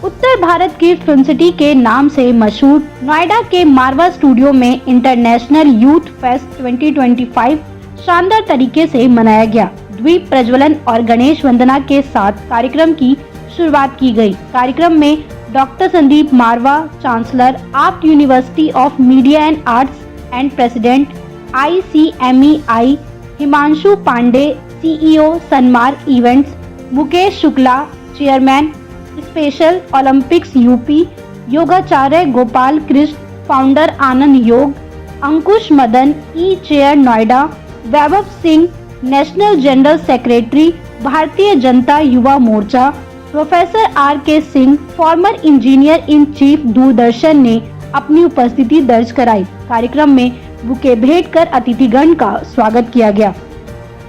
उत्तर भारत की film city के नाम से मशहूर नोएडा के मारवा स्टूडियो में इंटरनेशनल यूथ फेस्ट 2025 शानदार तरीके से मनाया गया। द्वीप प्रज्वलन और गणेश वंदना के साथ कार्यक्रम की शुरुआत की गई। कार्यक्रम में doctor Sandeep Marwah, chancellor art university of media and arts and president ICMEI, Himanshu Pande CEO Sanmar events, Mukesh Shukla chairman special Olympics UP, योगाचार्य Gopal Krishna founder Anand Yog, Ankush Madan chair Noida, Vaibhav Singh national general secretary Bharatiya Janata Yuva Morcha, professor RK Singh former engineer in chief Doordarshan ने अपनी उपस्थिति दर्ज कराई। कार्यक्रम में बुके भेंट कर अतिथिगण का स्वागत किया गया।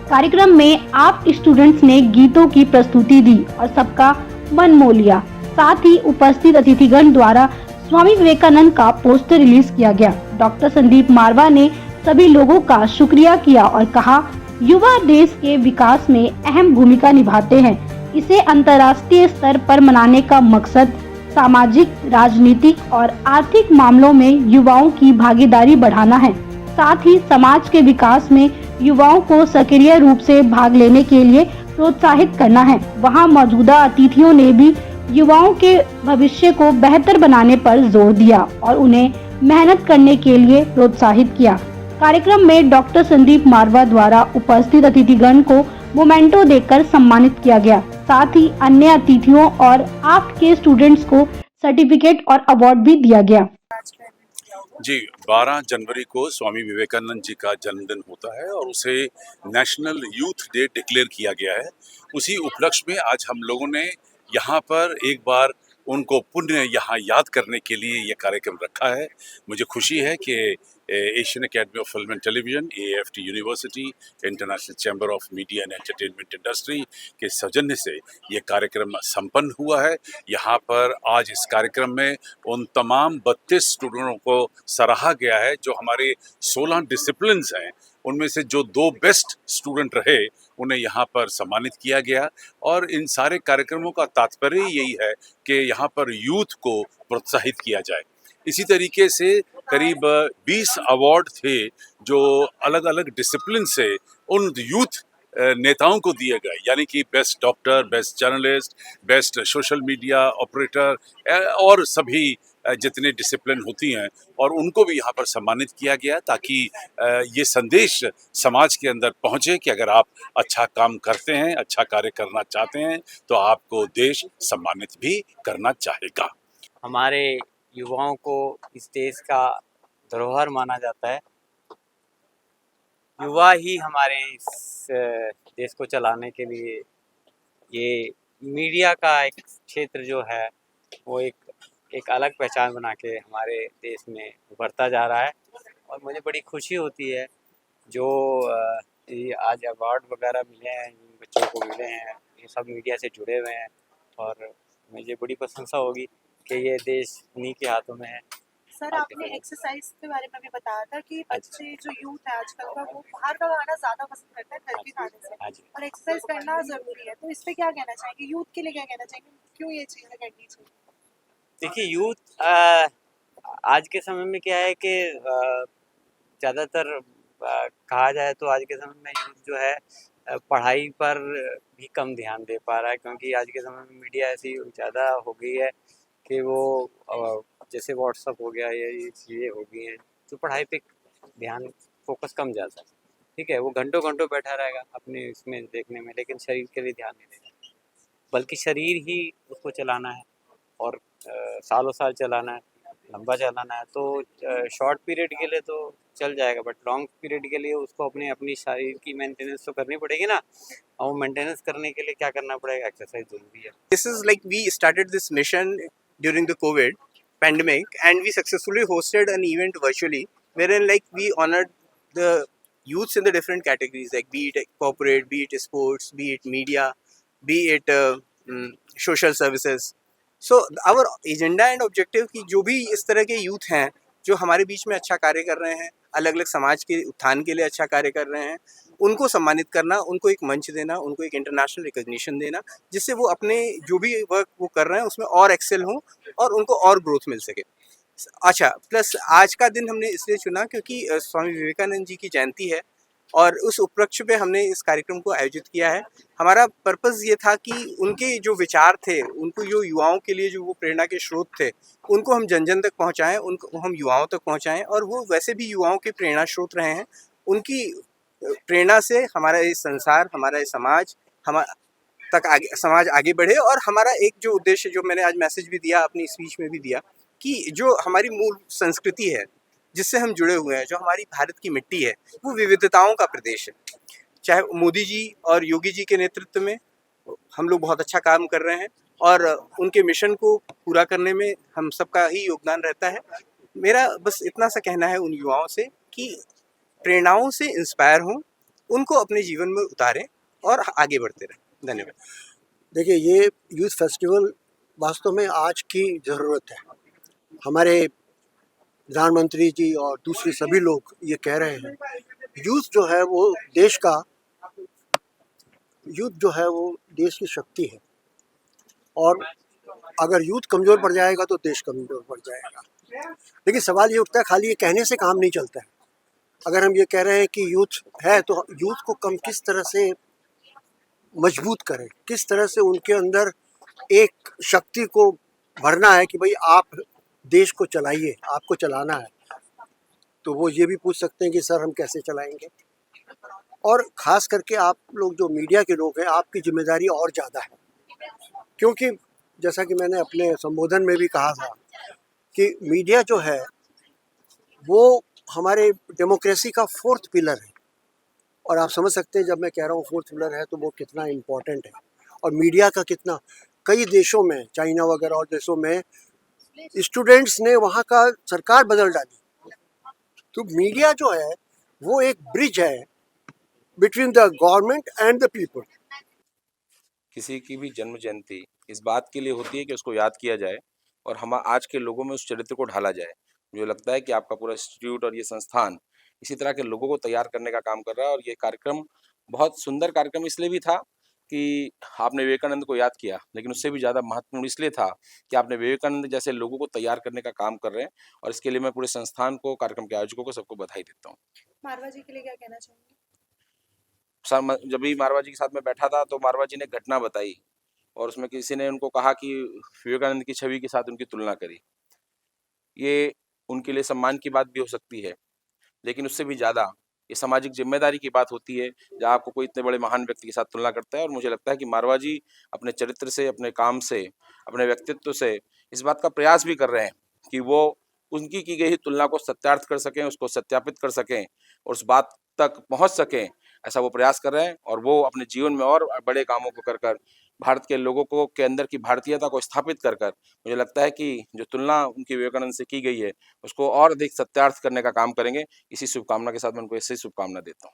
कार्यक्रम में आप स्टूडेंट्स ने गीतों की प्रस्तुति दी और सबका मन मोह लिया। साथ ही उपस्थित अतिथिगण द्वारा स्वामी विवेकानंद का पोस्टर रिलीज किया गया। डॉक्टर संदीप मारवा ने सभी लोगों का शुक्रिया किया और कहा, युवा देश के विकास में अहम भूमिका निभाते हैं। इसे अंतर्राष्ट्रीय स्तर पर मनाने का मकसद सामाजिक, राजनीतिक और आर्थिक मामलों में युवाओं की भागीदारी बढ़ाना है। साथ ही समाज के विकास में युवाओं को सक्रिय रूप से भाग लेने के लिए प्रोत्साहित करना है। वहां मौजूदा अतिथियों ने भी युवाओं के भविष्य को बेहतर बनाने पर जोर दिया और उन्हें मेहनत करने के लिए प्रोत्साहित किया। कार्यक्रम में डॉक्टर संदीप मारवा द्वारा उपस्थित अतिथिगण को मोमेंटो देकर सम्मानित किया गया। साथ ही अन्य अतिथियों और आर्ट के स्टूडेंट्स को सर्टिफिकेट और अवार्ड भी दिया गया। जी, 12 जनवरी को स्वामी विवेकानंद जी का जन्मदिन होता है और उसे नेशनल यूथ डे डिक्लेयर किया गया है। उसी उपलक्ष्य में आज हम लोगों ने यहाँ पर एक बार उनको पुण्य यहाँ याद करने के लिए ये कार्यक्रम रखा है। मुझे खुशी है कि Asian academy of film and television, AFT university, international chamber of media and entertainment industry के सौजन्य से ये कार्यक्रम संपन्न हुआ है। यहाँ पर आज इस कार्यक्रम में उन तमाम 32 स्टूडेंटों को सराहा गया है जो हमारे 16 डिसिप्लिन्स हैं, उनमें से जो 2 बेस्ट स्टूडेंट रहे उन्हें यहाँ पर सम्मानित किया गया। और इन सारे कार्यक्रमों का तात्पर्य यही है कि यहाँ पर यूथ को प्रोत्साहित किया जाए। इसी तरीके से करीब 20 अवार्ड थे जो अलग अलग डिसिप्लिन से उन यूथ नेताओं को दिए गए, यानी कि best doctor, best journalist, best social media operator और सभी जितने डिसिप्लिन होती हैं, और उनको भी यहाँ पर सम्मानित किया गया ताकि ये संदेश समाज के अंदर पहुँचे कि अगर आप अच्छा काम करते हैं, अच्छा कार्य करना चाहते हैं तो आपको देश सम्मानित भी करना चाहेगा। हमारे युवाओं को इस देश का धरोहर माना जाता है। युवा ही हमारे इस देश को चलाने के लिए ये मीडिया का एक क्षेत्र जो है वो एक अलग पहचान बना के हमारे देश में उभरता जा रहा है। और मुझे बड़ी खुशी होती है जो ये आज अवार्ड वगैरह मिले हैं, इन बच्चों को मिले हैं, ये सब मीडिया से जुड़े हुए हैं और मुझे बड़ी प्रशंसा होगी कि ये देश उन्हीं के हाथों में है। सर, आपने एक्सरसाइज के बारे में भी बताया था कि बच्चे जो यूथ है आजकल का वो बाहर का खाना ज़्यादा पसंद करता है घर के खाने से, और एक्सरसाइज करना ज़रूरी है। तो इस पे क्या कहना चाहेंगे, यूथ के लिए क्या कहना चाहेंगे, क्यों ये चीज़ें करनी चाहिए? देखिए, यूथ आज के समय में क्या है कि ज़्यादातर कहा जाए तो आज के समय में यूथ जो है पढ़ाई पर भी कम ध्यान दे पा रहा है, क्योंकि आज के समय में मीडिया ऐसी ज़्यादा हो गई है कि वो जैसे व्हाट्सअप हो गया या ये चीज़ें हो गई हैं तो पढ़ाई पे ध्यान फोकस कम जाता है। ठीक है, वो घंटों घंटों बैठा रहेगा अपने इसमें देखने में, लेकिन शरीर के लिए ध्यान नहीं देगा, बल्कि शरीर ही उसको चलाना है और सालों साल चलाना है, लंबा चलाना है। तो शॉर्ट पीरियड के लिए तो चल जाएगा, बट लॉन्ग पीरियड के लिए उसको अपनी शरीर की मेंटेनेंस तो करनी पड़ेगी ना। और वो मेंटेनेंस करने के लिए क्या करना पड़ेगा, एक्सरसाइज जरूरी है। This is like we started this mission during the COVID pandemic, and we successfully hosted an event virtually, wherein like we honored the youths in the different categories, like be it corporate, be it sports, be it media, be it social services. So our agenda and objective कि जो भी इस तरह के youth हैं जो हमारे बीच में अच्छा कार्य कर रहे हैं, अलग अलग समाज के उत्थान के लिए अच्छा कार्य कर रहे हैं, उनको सम्मानित करना, उनको एक मंच देना, उनको एक इंटरनेशनल रिकॉग्निशन देना, जिससे वो अपने जो भी वर्क वो कर रहे हैं उसमें और एक्सेल हों और उनको और ग्रोथ मिल सके। अच्छा, प्लस आज का दिन हमने इसलिए चुना क्योंकि स्वामी विवेकानंद जी की जयंती है और उस उपलक्ष्य पे हमने इस कार्यक्रम को आयोजित किया है। हमारा पर्पज़ ये था कि उनके जो विचार थे, उनको जो युवाओं के लिए जो वो प्रेरणा के स्रोत थे, उनको हम जन-जन तक पहुँचाएँ, उनको हम युवाओं तक पहुँचाएँ और वो वैसे भी युवाओं के प्रेरणा स्रोत रहे हैं। उनकी प्रेरणा से हमारा ये संसार, हमारा ये समाज समाज आगे बढ़े और हमारा एक जो उद्देश्य जो मैंने आज मैसेज भी दिया, अपनी स्पीच में भी दिया कि जो हमारी मूल संस्कृति है, जिससे हम जुड़े हुए हैं, जो हमारी भारत की मिट्टी है, वो विविधताओं का प्रदेश है। चाहे मोदी जी और योगी जी के नेतृत्व में हम लोग बहुत अच्छा काम कर रहे हैं और उनके मिशन को पूरा करने में हम सबका ही योगदान रहता है। मेरा बस इतना सा कहना है उन युवाओं से कि प्रेरणाओं से इंस्पायर हों, उनको अपने जीवन में उतारें और आगे बढ़ते रहें। धन्यवाद। देखिए, ये यूथ फेस्टिवल वास्तव में आज की ज़रूरत है। हमारे प्रधानमंत्री जी और दूसरे सभी लोग ये कह रहे हैं, यूथ जो है वो देश की शक्ति है और अगर यूथ कमज़ोर पड़ जाएगा तो देश कमज़ोर पड़ जाएगा। लेकिन सवाल ये उठता है, खाली ये कहने से काम नहीं चलता है। अगर हम ये कह रहे हैं कि यूथ है तो यूथ को किस तरह से मजबूत करें, किस तरह से उनके अंदर एक शक्ति को भरना है कि भाई आप देश को चलाइए, आपको चलाना है। तो वो ये भी पूछ सकते हैं कि सर हम कैसे चलाएंगे। और ख़ास करके आप लोग जो मीडिया के लोग हैं, आपकी जिम्मेदारी और ज़्यादा है, क्योंकि जैसा कि मैंने अपने संबोधन में भी कहा था कि मीडिया जो है वो हमारे डेमोक्रेसी का फोर्थ पिलर है। और आप समझ सकते हैं जब मैं कह रहा हूँ फोर्थ पिलर है तो वो कितना इम्पोर्टेंट है। और मीडिया का कितना, कई देशों में, चाइना वगैरह और देशों में स्टूडेंट्स ने वहाँ का सरकार बदल डाली। तो मीडिया जो है वो एक ब्रिज है between the government and the people. किसी की भी जन्म जयंती इस बात के लिए होती है कि उसको याद किया जाए और हम आज के लोगों में उस चरित्र को ढाला जाए। मुझे लगता है कि आपका पूरा इंस्टीट्यूट और ये संस्थान इसी तरह के लोगों को तैयार करने का काम कर रहा है और ये कार्यक्रम बहुत सुंदर कार्यक्रम इसलिए भी था कि आपने विवेकानंद को याद किया, लेकिन उससे भी ज़्यादा महत्वपूर्ण इसलिए था कि आपने विवेकानंद जैसे लोगों को तैयार करने का काम कर रहे हैं और इसके लिए मैं पूरे संस्थान को, कार्यक्रम के आयोजकों को, सबको बधाई देता हूँ। मारवा जी के लिए क्या कहना चाहेंगे? जब भी मारवा जी के साथ में बैठा था तो मारवा जी ने घटना बताई और उसमें किसी ने उनको कहा कि विवेकानंद की छवि के साथ उनकी तुलना करी। ये उनके लिए सम्मान की बात भी हो सकती है, लेकिन उससे भी ज़्यादा ये सामाजिक जिम्मेदारी की बात होती है जब आपको कोई इतने बड़े महान व्यक्ति के साथ तुलना करता है। और मुझे लगता है कि मारवा जी अपने चरित्र से, अपने काम से, अपने व्यक्तित्व से इस बात का प्रयास भी कर रहे हैं कि वो उनकी की गई तुलना को सत्यार्थ कर सकें, उसको सत्यापित कर सकें और उस बात तक पहुंच सकें, ऐसा वो प्रयास कर रहे हैं। और वो अपने जीवन में और बड़े कामों को कर कर भारत के लोगों को के अंदर की भारतीयता को स्थापित कर कर मुझे लगता है कि जो तुलना उनकी विवेकानंद से की गई है उसको और अधिक सत्यार्थ करने का काम करेंगे। इसी शुभकामना के साथ मैं उनको ऐसे ही शुभकामना देता हूँ।